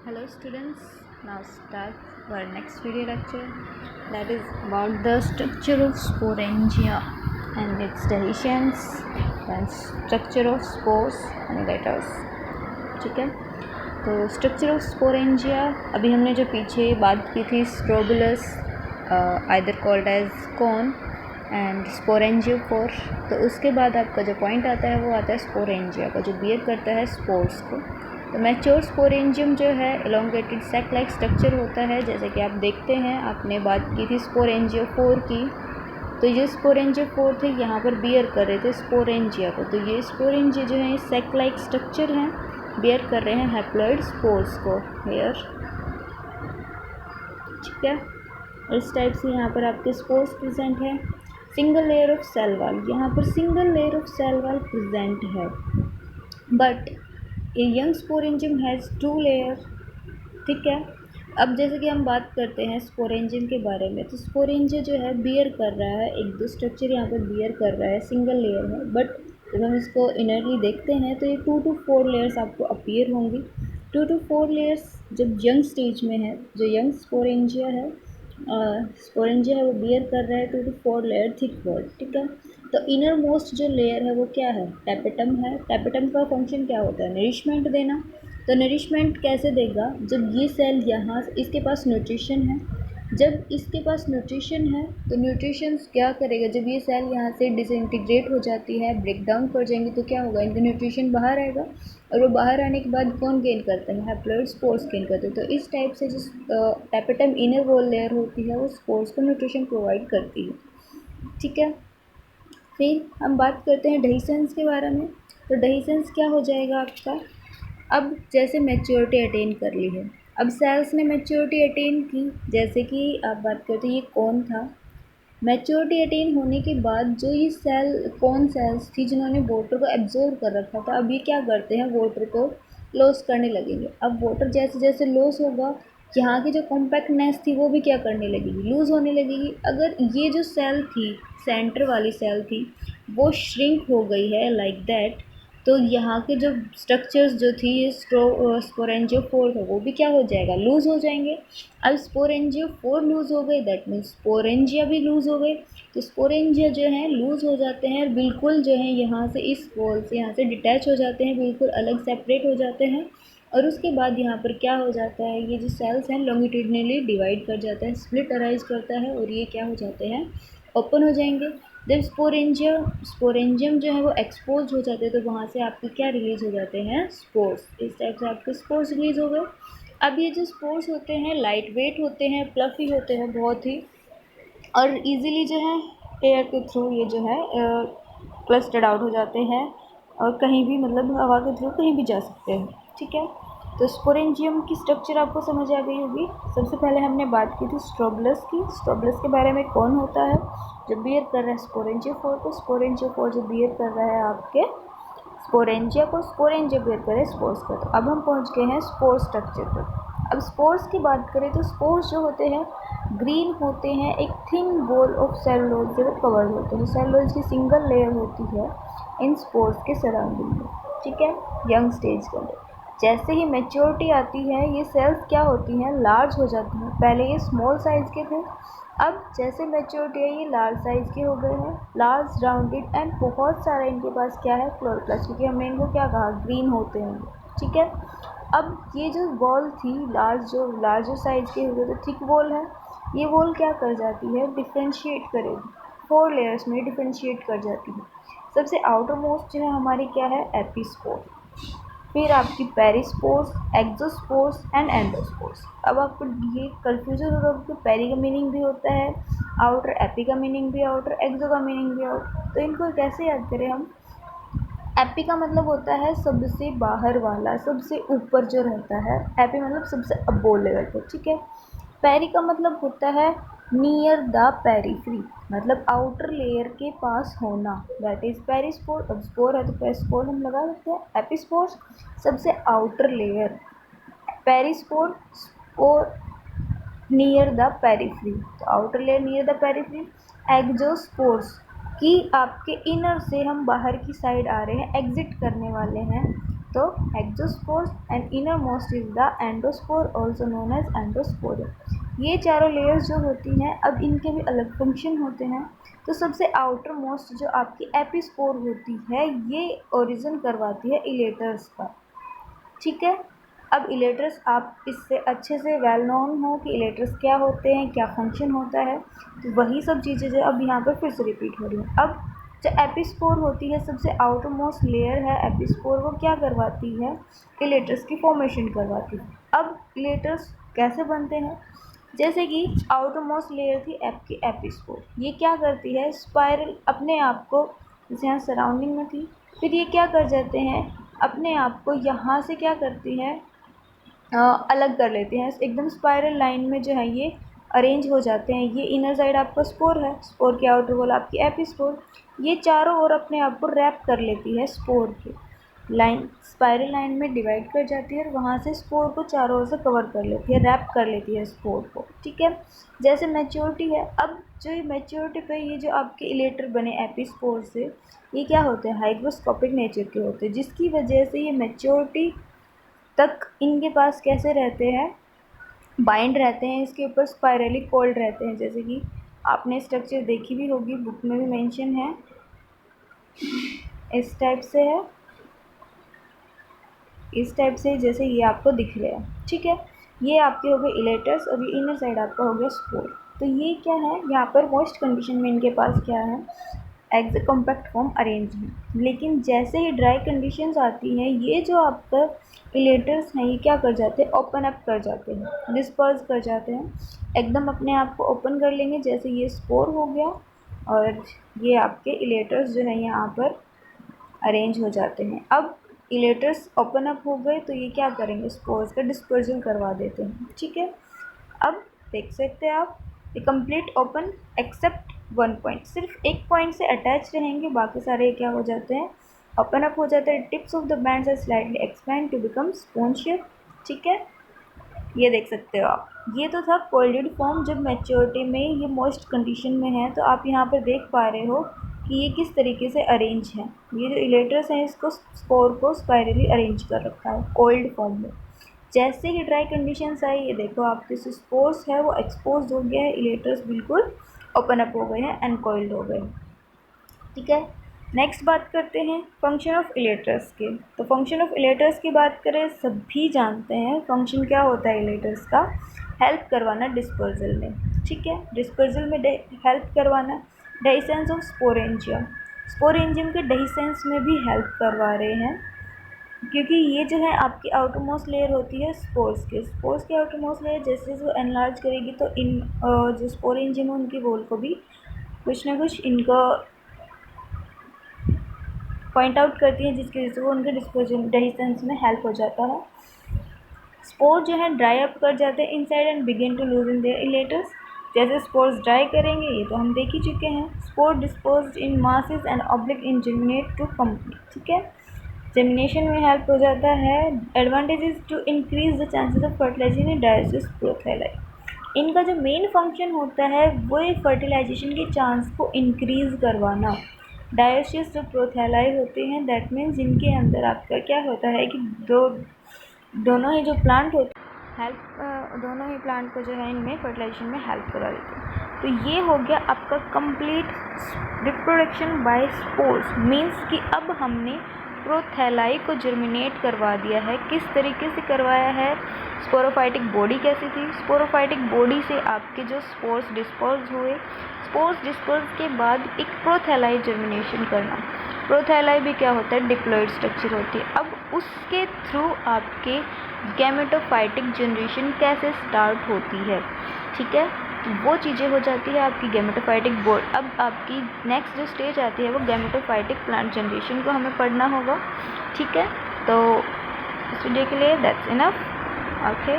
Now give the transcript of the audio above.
Hello students, now start our next video lecture that is about the structure of sporangia and its divisions and structure of spores and letters. ठीक है, तो structure of sporangia अभी हमने जो पीछे बात की थी strobilus either called as cone and sporangiophore, तो उसके बाद आपका जो पॉइंट आता है वो आता है स्पोरेंजिया का जो बियर करता है स्पोर्स को। तो मैच्योर स्पोरेंजियम जो है एलोंगेटेड सैक लाइक स्ट्रक्चर होता है, जैसे कि आप देखते हैं आपने बात की थी स्पोरेंजियोफोर की, तो ये स्पोरेंजियोफोर थे यहाँ पर बियर कर रहे थे स्पोरेंजिया को, तो ये स्पोरेंजिया जो है सैक लाइक स्ट्रक्चर हैं, बियर कर रहे हैं हैप्लॉइड स्पोर्स को हेयर। ठीक है, इस टाइप से यहाँ पर आपके स्पोर्स प्रेजेंट है। Single layer of cell wall, यहाँ पर single layer of cell wall present है, but a young sporangium has 2 layer. ठीक है, अब जैसे कि हम बात करते हैं स्पोरेंजियम के बारे में, तो स्पोरेंजिया जो है बियर कर रहा है एक दो स्ट्रक्चर यहाँ पर बियर कर रहा है, सिंगल लेयर में, बट जब हम इसको इनरली देखते हैं तो ये 2 to 4 लेयर्स आपको अपीयर होंगी। 2 to 4 लेयर्स जब यंग स्टेज में है, जो यंग स्पोरेंजिया है वो बियर कर रहा है 2 to 4 लेयर थिक वॉल। ठीक है, तो इनर मोस्ट जो लेयर है वो क्या है, टैपेटम है। टैपेटम का फंक्शन क्या होता है, नरिशमेंट देना। तो नरिशमेंट कैसे देगा, जब ये सेल यहाँ इसके पास न्यूट्रिशन है, जब इसके पास न्यूट्रिशन है तो न्यूट्रिशन क्या करेगा, जब ये सेल यहाँ से डिसइंटीग्रेट हो जाती है, ब्रेक डाउन कर जाएंगी, तो क्या होगा, इनका न्यूट्रिशन बाहर आएगा, और वो बाहर आने के बाद कौन गेन करता है, हैप्लॉइड स्पोर्स गेन करते हैं। तो इस टाइप से जो टैपेटम इनर वॉल लेयर होती है वो स्पोर्स को न्यूट्रिशन प्रोवाइड करती है। ठीक है, फिर हम बात करते हैं डेहिसेंस के बारे में। तो डेहिसेंस क्या हो जाएगा आपका, अब जैसे मैच्योरिटी अटेन कर ली है, अब सेल्स ने मैच्योरिटी अटेन की, जैसे कि आप बात करते हैं ये कौन था, मैच्योरिटी अटेन होने के बाद जो ये सेल कौन सेल्स थी जिन्होंने वाटर को एब्जॉर्व कर रखा था, अब ये क्या करते हैं, वाटर को लॉस करने लगेंगे। अब वाटर जैसे जैसे लॉस होगा, यहाँ की जो कॉम्पैक्टनेस थी वो भी क्या करने लगेगी, लूज़ होने लगेगी। अगर ये जो सेल थी, सेंटर वाली सेल थी, वो श्रिंक हो गई है लाइक दैट, तो यहाँ के जो स्ट्रक्चर्स जो थी ये स्पोरेंजियोफोर है वो भी क्या हो जाएगा, लूज़ हो जाएंगे। अब स्पोरेंजियोफोर लूज़ हो गए, दैट मीन्स स्पोरेंजिया भी लूज़ हो गए। तो स्पोरेंजिया जो है लूज़ हो जाते हैं, बिल्कुल जो है यहाँ से इस वॉल से यहाँ से डिटैच हो जाते हैं, बिल्कुल अलग सेपरेट हो जाते हैं। और उसके बाद यहाँ पर क्या हो जाता है, ये जो सेल्स हैं लॉन्गिट्यूडनली डिवाइड कर जाता है, स्प्लिट अराइज करता है, और ये क्या हो जाते हैं, ओपन हो जाएंगे। जब स्पोरेंजियम जो है वो एक्सपोज हो जाते हैं, तो वहाँ से आपके क्या रिलीज़ हो जाते हैं, स्पोर्स। इस टाइप से आपके स्पोर्स रिलीज़ हो गए। अब ये जो स्पोर्स होते हैं लाइट वेट होते हैं, फ्लफी होते हैं बहुत ही, और इजीली जो है एयर के थ्रू ये जो है क्लस्टर्ड आउट हो जाते हैं, और कहीं भी मतलब हवा के थ्रू कहीं भी जा सकते हैं। ठीक है, तो स्पोरेंजियम की स्ट्रक्चर आपको समझ आ गई होगी। सबसे पहले हमने बात की थी स्ट्रोबुलस की। स्ट्रोबुलस के बारे में कौन होता है, जो बियर कर रहा है स्पोरेंजियोफोर को, स्पोरेंजियोफोर जो बियर कर रहा है आपके स्पोरेंजिया को, स्पोरेंजिया बियर करे स्पोर्स को। तो अब हम पहुंच गए हैं स्पोर स्ट्रक्चर पर। अब स्पोर्स की बात करें तो स्पोर्स जो होते हैं ग्रीन होते हैं, एक थिन बॉल ऑफ सेलुलोज से कवर्ड होते हैं। सेलुलोज की सिंगल लेयर होती है इन स्पोर्स के सराउंडिंग में। ठीक है, यंग स्टेज के अंदर जैसे ही मैच्योरिटी आती है ये सेल्स क्या होती हैं, लार्ज हो जाती हैं। पहले ये स्मॉल साइज़ के थे, अब जैसे मैच्योरिटी है ये लार्ज साइज़ के हो गए हैं, लार्ज राउंडेड, एंड बहुत सारा इनके पास क्या है, क्लोरोप्लास्ट, क्योंकि हमने इनको क्या कहा, ग्रीन होते हैं। ठीक है, अब ये जो वॉल थी लार्जर साइज़ के हो गए, तो थिक वॉल है, ये वॉल क्या कर जाती है, डिफ्रेंशिएट करेगी, 4 लेयर्स में डिफ्रेंशिएट कर जाती है। सबसे आउटर मोस्ट जो है हमारी क्या है, एपिस्पोर, फिर आपकी पेरिस्पोर्स, एक्सोस्पोर्स एंड एंडोस्पोर्स। अब आपको ये कन्फ्यूजन होगा कि पेरी का मीनिंग भी होता है आउटर, एपी का मीनिंग भी आउटर, एक्सो का मीनिंग भी आउटर, तो इनको कैसे याद करें हम। एपी का मतलब होता है सबसे बाहर वाला, सबसे ऊपर जो रहता है, एपी मतलब सबसे अबोव लेवल पर। ठीक है, पेरी का मतलब होता है नियर द पेरीफ्री, मतलब आउटर लेयर के पास होना, दैट इज पेरिस्पोर। अब स्पोर है तो पेरिस्पोर हम लगा सकते हैं। एपिस्पोर्स सबसे outer layer, perispore spore near the periphery, तो outer layer near the periphery. Exospores कि आपके इनर से हम बाहर की साइड आ रहे हैं, एग्जिट करने वाले हैं, तो exospores and inner most is the endospore also known as endosporium. ये चारों लेयर्स जो होती हैं अब इनके भी अलग फंक्शन होते हैं। तो सबसे आउटर मोस्ट जो आपकी एपिस्पोर होती है ये ओरिजिन करवाती है इलेटर्स का, ठीक है। अब इलेटर्स आप इससे अच्छे से वेल नोन हो कि इलेटर्स क्या होते हैं, क्या फंक्शन होता है, तो वही सब चीज़ें जो अब यहाँ पर फिर से रिपीट हो रही हैं। अब जो एपिस्पोर होती है सबसे आउटर मोस्ट लेयर है एपिस्पोर, वो क्या करवाती है, इलेटर्स की फॉर्मेशन करवाती है। अब इलेटर्स कैसे बनते हैं, जैसे कि आउटर मोस्ट लेयर थी आपकी एपिस्पोर, ये क्या करती है स्पाइरल अपने आप को, जैसे यहाँ सराउंडिंग में थी, फिर ये क्या कर जाते हैं अपने आप को यहाँ से क्या करती हैं अलग कर लेते हैं, एकदम स्पाइरल लाइन में जो है ये अरेंज हो जाते हैं। ये इनर साइड आपका स्पोर है, स्पोर की आउटर वॉल आपकी एपिस्पोर, ये चारों ओर अपने आप को रैप कर लेती है स्पोर के लाइन, स्पाइरल लाइन में डिवाइड कर जाती है और वहाँ से स्पोर को चारों ओर से कवर कर लेती है, रैप कर लेती है स्पोर को, ठीक है। जैसे मैच्योरिटी है, अब जो ये मैच्योरिटी पे ये जो आपके इलेटर बने एपिस्पोर से, ये क्या होते हैं हाइग्रोस्कोपिक नेचर के होते हैं, जिसकी वजह से ये मैच्योरिटी तक इनके पास कैसे रहते हैं, बाइंड रहते हैं, इसके ऊपर स्पाइरली कोल्ड रहते हैं। जैसे कि आपने स्ट्रक्चर देखी भी होगी, बुक में भी मेंशन है, इस टाइप से है, इस टाइप से जैसे ये आपको दिख रहा है, ठीक है। ये आपके हो गए इलेटर्स और ये इनर साइड आपका हो गया स्पोर। तो ये क्या है यहाँ पर मॉइस्ट कंडीशन में इनके पास क्या है एग्ज कॉम्पैक्ट फॉर्म अरेंजमेंट। लेकिन जैसे ही ड्राई कंडीशंस आती हैं ये जो आपका इलेटर्स हैं ये क्या कर जाते हैं ओपन अप कर जाते हैं, डिस्पर्स कर जाते हैं, एकदम अपने आप को ओपन कर लेंगे। जैसे ये स्पोर हो गया और ये आपके इलेटर्स जो है यहाँ पर अरेंज हो जाते हैं। अब इलेटर्स ओपन अप हो गए तो ये क्या करेंगे स्पोर्स का डिस्पर्जल करवा देते हैं, ठीक है। अब देख सकते हैं आप ये complete open except one point, सिर्फ एक पॉइंट से अटैच रहेंगे, बाकी सारे क्या हो जाते हैं ओपन अप हो जाते हैं। Tips of the bands are slightly expand to become spoon shape, ठीक है। ये देख सकते हो आप, ये तो था कोल्डेड फॉर्म जब मैच्योरिटी में ये मॉइस्ट कंडीशन में है। तो आप यहाँ पर देख पा रहे हो कि ये किस तरीके से अरेंज है, ये जो इलेटर्स हैं इसको स्पोर को स्पाइरली अरेंज कर रखा है कोल्ड फॉर्म में। जैसे ही ड्राई कंडीशंस आई ये देखो आपके जो स्पोर्स है वो एक्सपोज हो गया है, इलेटर्स बिल्कुल ओपन अप हो गए हैं, अनकॉइल्ड हो गए, ठीक है। नेक्स्ट बात करते हैं फंक्शन ऑफ इलेटर्स के। तो फंक्शन ऑफ इलेटर्स की बात करें, सभी जानते हैं फंक्शन क्या होता है इलेटर्स का, हेल्प करवाना डिस्पर्जल में, ठीक है। डिस्पर्जल में हेल्प करवाना, डेhiscence ऑफ स्पोरेंजियम, स्पोरेंजियम के डेhiscence में भी हेल्प करवा रहे हैं, क्योंकि ये जो है आपकी आउटर मोस्ट लेयर होती है स्पोर्स की आउटर मोस्ट लेयर जैसे वो एनलार्ज करेगी तो इन जो स्पोरेंजियम है उनकी वॉल को भी कुछ ना कुछ इनको पॉइंट आउट करती है, जिसकी वजह से वो उनके डेhiscence में हेल्प हो जाता है। स्पोर जो है ड्राई अप कर जाते हैं inside and begin to lose in their elaters. जैसे स्पोर्स ड्राई करेंगे ये तो हम देख ही चुके हैं। Spore disposed in masses and oblique in germinate to complete, ठीक है, जर्मिनेशन में हेल्प हो जाता है। Advantage is to increase the chances of fertilisation in dioecious prothalli. इनका जो मेन फंक्शन होता है वो फर्टिलाइजेशन के चांस को इंक्रीज़ करवाना। डायोसिस जो प्रोथैलाई होते हैं दैट मीन्स इनके अंदर आपका क्या होता है कि दोनों ही जो प्लांट होते दोनों ही प्लांट को जो है इनमें फर्टिलाइजेशन में हेल्प करा देते हैं। तो ये हो गया आपका complete reproduction by spores, means कि अब हमने प्रोथैलाई को जर्मिनेट करवा दिया है। किस तरीके से करवाया है, स्पोरोफाइटिक बॉडी कैसी थी, स्पोरोफाइटिक बॉडी से आपके जो स्पोर्स डिस्पर्स हुए, स्पोर्स डिस्पर्स के बाद एक प्रोथैलाई जर्मिनेशन करना। प्रोथैलाई भी क्या होता है डिप्लॉइड स्ट्रक्चर होती है। अब उसके थ्रू आपके गैमेटोफाइटिक जनरेशन कैसे स्टार्ट होती है, ठीक है, वो चीज़ें हो जाती है आपकी गैमेटोफाइटिक बोर्ड। अब आपकी नेक्स्ट जो स्टेज आती है वो गैमेटोफाइटिक प्लांट जनरेशन को हमें पढ़ना होगा, ठीक है। तो इस वीडियो के लिए दैट्स इनफ, ओके।